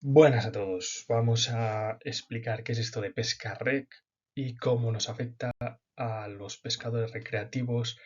Buenas a todos. Vamos a explicar qué es esto de pesca rec y cómo nos afecta a los pescadores recreativos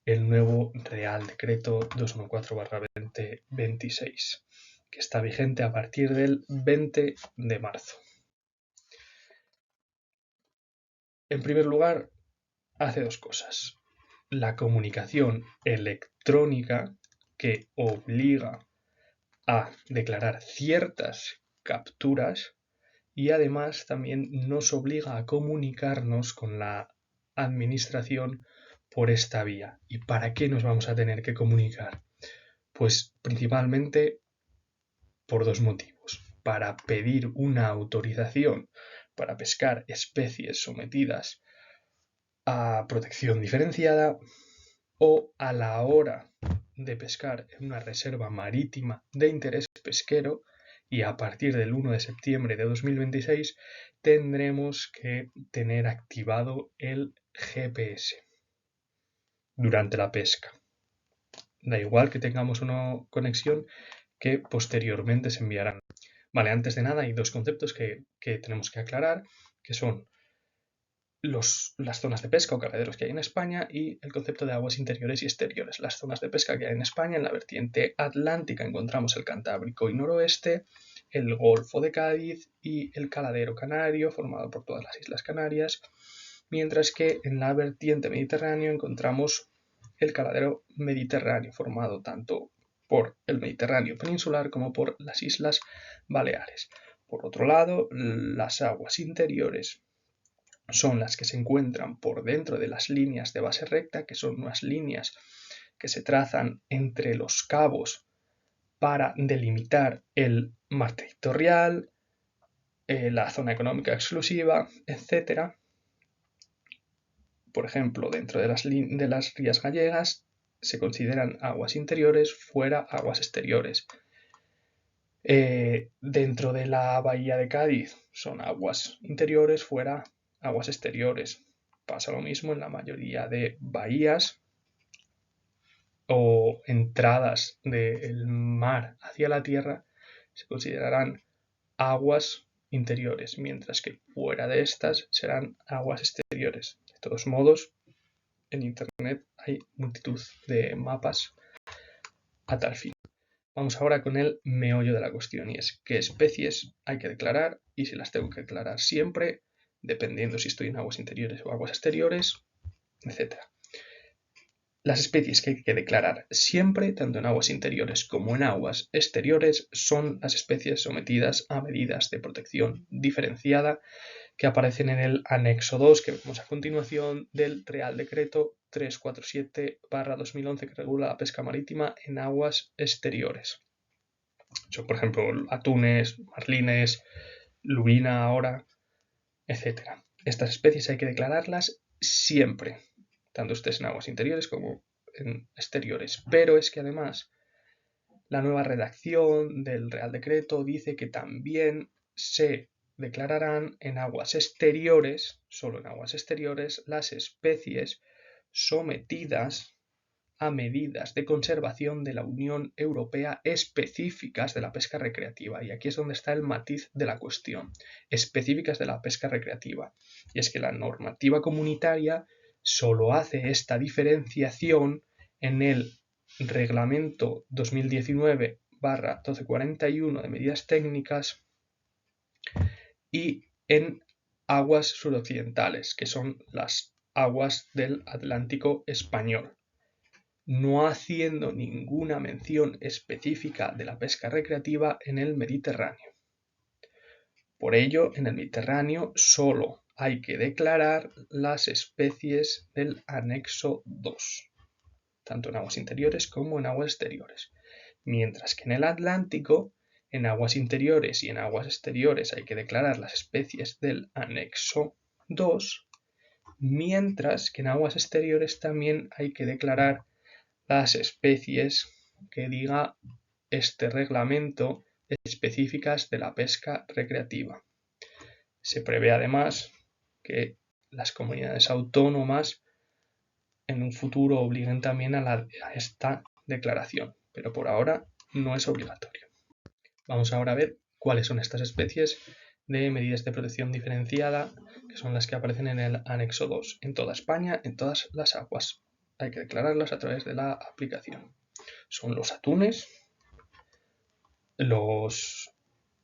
el nuevo Real Decreto 214/2026, que está vigente a partir del 20 de marzo. En primer lugar, hace dos cosas. La comunicación electrónica, que obliga a declarar ciertas capturas, y además también nos obliga a comunicarnos con la administración por esta vía. ¿Y para qué nos vamos a tener que comunicar? Pues principalmente por dos motivos. Para pedir una autorización para pescar especies sometidas a protección diferenciada, o a la hora de pescar en una reserva marítima de interés pesquero, y a partir del 1 de septiembre de 2026 tendremos que tener activado el GPS durante la pesca. Da igual que tengamos una conexión, que posteriormente se enviarán. Vale, antes de nada hay dos conceptos que tenemos que aclarar, que son las zonas de pesca o caladeros que hay en España y el concepto de aguas interiores y exteriores. Las zonas de pesca que hay en España: en la vertiente atlántica encontramos el Cantábrico y noroeste, el Golfo de Cádiz y el caladero canario, formado por todas las Islas Canarias, mientras que en la vertiente mediterránea encontramos el caladero mediterráneo, formado tanto por el Mediterráneo peninsular como por las Islas Baleares. Por otro lado, las aguas interiores son las que se encuentran por dentro de las líneas de base recta, que son unas líneas que se trazan entre los cabos para delimitar el mar territorial, la zona económica exclusiva, etc. Por ejemplo, dentro de las rías gallegas se consideran aguas interiores, fuera aguas exteriores. Dentro de la bahía de Cádiz son aguas interiores, fuera aguas exteriores. Pasa lo mismo en la mayoría de bahías o entradas del mar hacia la tierra, se considerarán aguas interiores, mientras que fuera de estas serán aguas exteriores. De todos modos, en internet hay multitud de mapas a tal fin. Vamos ahora con el meollo de la cuestión, y es qué especies hay que declarar y si las tengo que declarar siempre, dependiendo si estoy en aguas interiores o aguas exteriores, etc. Las especies que hay que declarar siempre, tanto en aguas interiores como en aguas exteriores, son las especies sometidas a medidas de protección diferenciada que aparecen en el anexo 2, que vemos a continuación, del Real Decreto 347/2011, que regula la pesca marítima en aguas exteriores. Son, por ejemplo, atunes, marlines, lubina ahora, etc. Estas especies hay que declararlas siempre, tanto estés en aguas interiores como en exteriores. Pero es que además la nueva redacción del Real Decreto dice que también se declararán en aguas exteriores, solo en aguas exteriores, las especies sometidas a medidas de conservación de la Unión Europea específicas de la pesca recreativa. Y aquí es donde está el matiz de la cuestión: específicas de la pesca recreativa. Y es que la normativa comunitaria solo hace esta diferenciación en el Reglamento 2019/1241 de medidas técnicas y en aguas suroccidentales, que son las aguas del Atlántico español, no haciendo ninguna mención específica de la pesca recreativa en el Mediterráneo. Por ello, en el Mediterráneo solo hay que declarar las especies del anexo 2, tanto en aguas interiores como en aguas exteriores. Mientras que en el Atlántico, en aguas interiores y en aguas exteriores hay que declarar las especies del anexo 2, mientras que en aguas exteriores también hay que declarar las especies que diga este reglamento específicas de la pesca recreativa. Se prevé además que las comunidades autónomas en un futuro obliguen también a esta declaración, pero por ahora no es obligatorio. Vamos ahora a ver ¿Cuáles son estas especies de medidas de protección diferenciada? Que son las que aparecen en el anexo 2, en toda España, en todas las aguas. Hay que declararlas a través de la aplicación. Son los atunes, los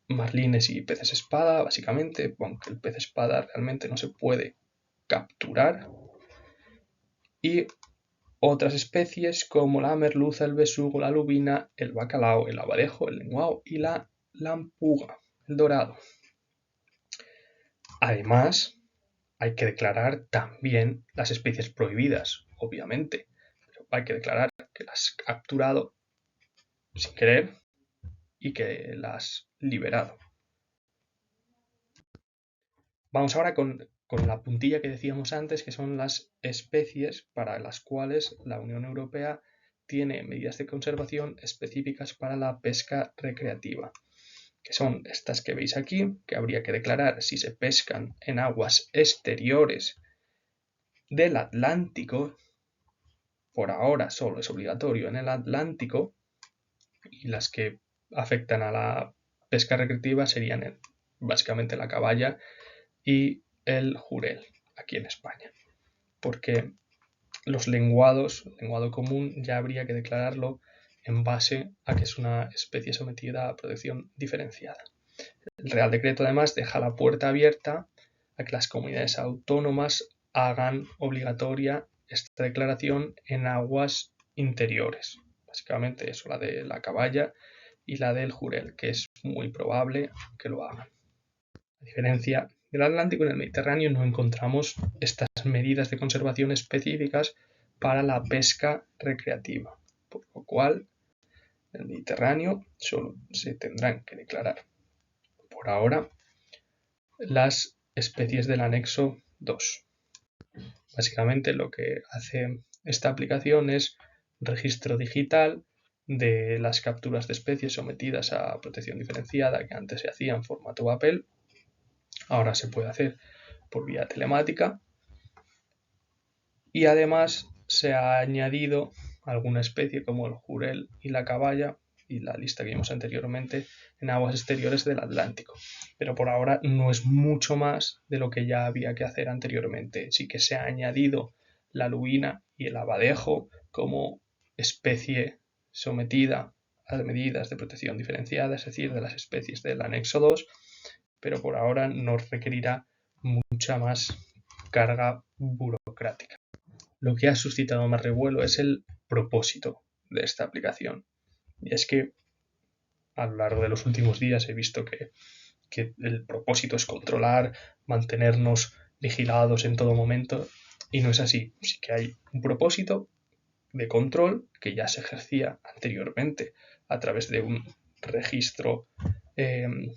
marlines y peces espada, básicamente, aunque el pez espada realmente no se puede capturar, y otras especies como la merluza, el besugo, la lubina, el bacalao, el abadejo, el lenguao y la lampuga, el dorado. Además, hay que declarar también las especies prohibidas, obviamente, pero hay que declarar que las has capturado sin querer y que las has liberado. Vamos ahora con la puntilla que decíamos antes, que son las especies para las cuales la Unión Europea tiene medidas de conservación específicas para la pesca recreativa, que son estas que veis aquí, que habría que declarar si se pescan en aguas exteriores del Atlántico. Por ahora solo es obligatorio en el Atlántico, y las que afectan a la pesca recreativa serían básicamente la caballa y el jurel aquí en España, porque los lenguados, el lenguado común, ya habría que declararlo en base a que es una especie sometida a protección diferenciada. El Real Decreto además deja la puerta abierta a que las comunidades autónomas hagan obligatoria esta declaración en aguas interiores. Básicamente eso, la de la caballa y la del jurel, que es muy probable que lo hagan. A diferencia del Atlántico, en el Mediterráneo no encontramos estas medidas de conservación específicas para la pesca recreativa, por lo cual en el Mediterráneo solo se tendrán que declarar por ahora las especies del anexo 2. Básicamente lo que hace esta aplicación es registro digital de las capturas de especies sometidas a protección diferenciada, que antes se hacía en formato papel, ahora se puede hacer por vía telemática, y además se ha añadido alguna especie como el jurel y la caballa y la lista que vimos anteriormente en aguas exteriores del Atlántico, pero por ahora no es mucho más de lo que ya había que hacer anteriormente. Sí que se ha añadido la lubina y el abadejo como especie sometida a medidas de protección diferenciada, es decir, de las especies del anexo 2, pero por ahora no requerirá mucha más carga burocrática. Lo que ha suscitado más revuelo es el propósito de esta aplicación. Y es que a lo largo de los últimos días he visto que el propósito es controlar, mantenernos vigilados en todo momento, y no es así. Sí que hay un propósito de control que ya se ejercía anteriormente a través de un registro en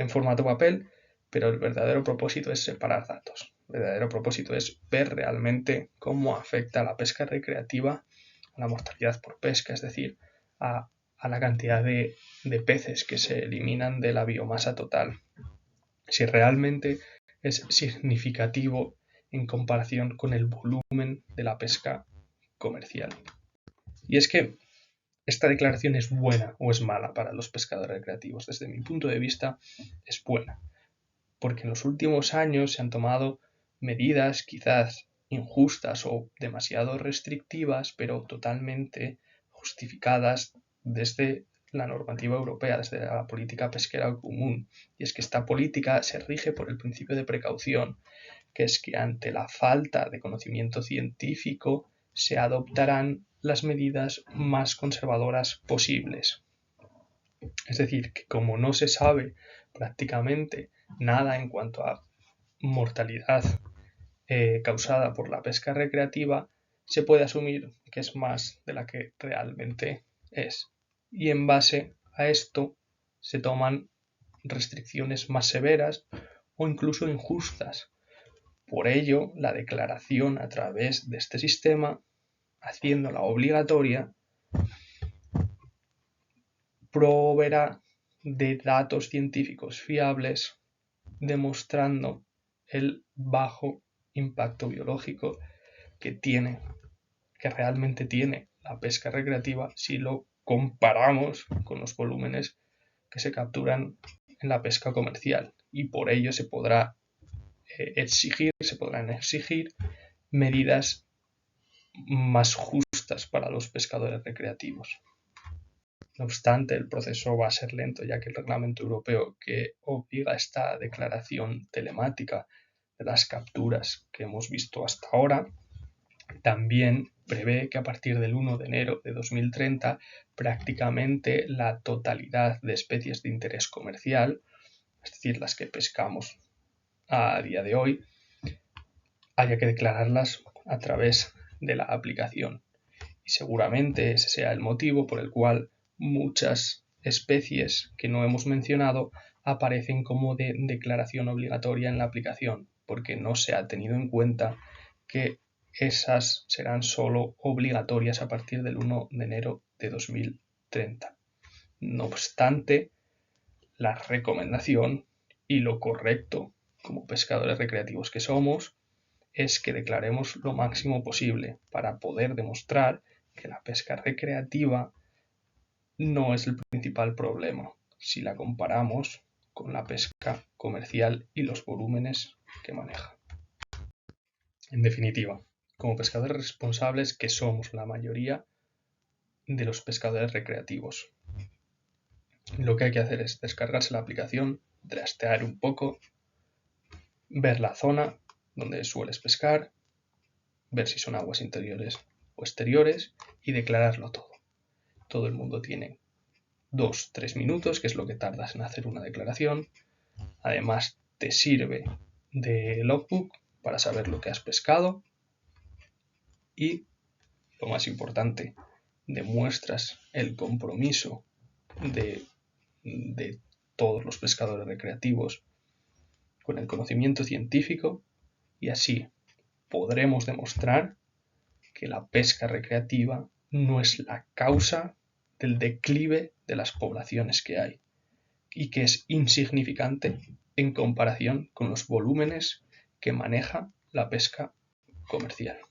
formato papel, pero el verdadero propósito es separar datos. El verdadero propósito es ver realmente cómo afecta la pesca recreativa a la mortalidad por pesca, es decir, a la cantidad de peces que se eliminan de la biomasa total. Si realmente es significativo en comparación con el volumen de la pesca comercial. Y es que esta declaración es buena o es mala para los pescadores recreativos. Desde mi punto de vista es buena, porque en los últimos años se han tomado medidas quizás injustas o demasiado restrictivas, pero totalmente justificadas desde la normativa europea, desde la política pesquera común. Y es que esta política se rige por el principio de precaución, que es que ante la falta de conocimiento científico se adoptarán las medidas más conservadoras posibles. Es decir, que como no se sabe prácticamente nada en cuanto a mortalidad causada por la pesca recreativa, se puede asumir que es más de la que realmente es. Y en base a esto se toman restricciones más severas o incluso injustas. Por ello, la declaración a través de este sistema, haciéndola obligatoria, proveerá de datos científicos fiables demostrando el bajo impacto biológico que realmente tiene la pesca recreativa si lo comparamos con los volúmenes que se capturan en la pesca comercial, y por ello se podrán exigir medidas más justas para los pescadores recreativos. No obstante, el proceso va a ser lento, ya que el reglamento europeo que obliga a esta declaración telemática de las capturas que hemos visto hasta ahora también prevé que a partir del 1 de enero de 2030 prácticamente la totalidad de especies de interés comercial, es decir, las que pescamos a día de hoy, haya que declararlas a través de la aplicación. Y seguramente ese sea el motivo por el cual muchas especies que no hemos mencionado aparecen como de declaración obligatoria en la aplicación, porque no se ha tenido en cuenta que esas serán solo obligatorias a partir del 1 de enero de 2030. No obstante, la recomendación y lo correcto como pescadores recreativos que somos es que declaremos lo máximo posible para poder demostrar que la pesca recreativa no es el principal problema si la comparamos con la pesca comercial y los volúmenes que maneja. En definitiva, como pescadores responsables que somos la mayoría de los pescadores recreativos, lo que hay que hacer es descargarse la aplicación, trastear un poco, ver la zona donde sueles pescar, ver si son aguas interiores o exteriores y declararlo todo. Todo el mundo tiene 2-3 minutos, que es lo que tardas en hacer una declaración. Además, te sirve de logbook para saber lo que has pescado y, lo más importante, demuestras el compromiso de todos los pescadores recreativos con el conocimiento científico, y así podremos demostrar que la pesca recreativa no es la causa del declive de las poblaciones que hay y que es insignificante en comparación con los volúmenes que maneja la pesca comercial.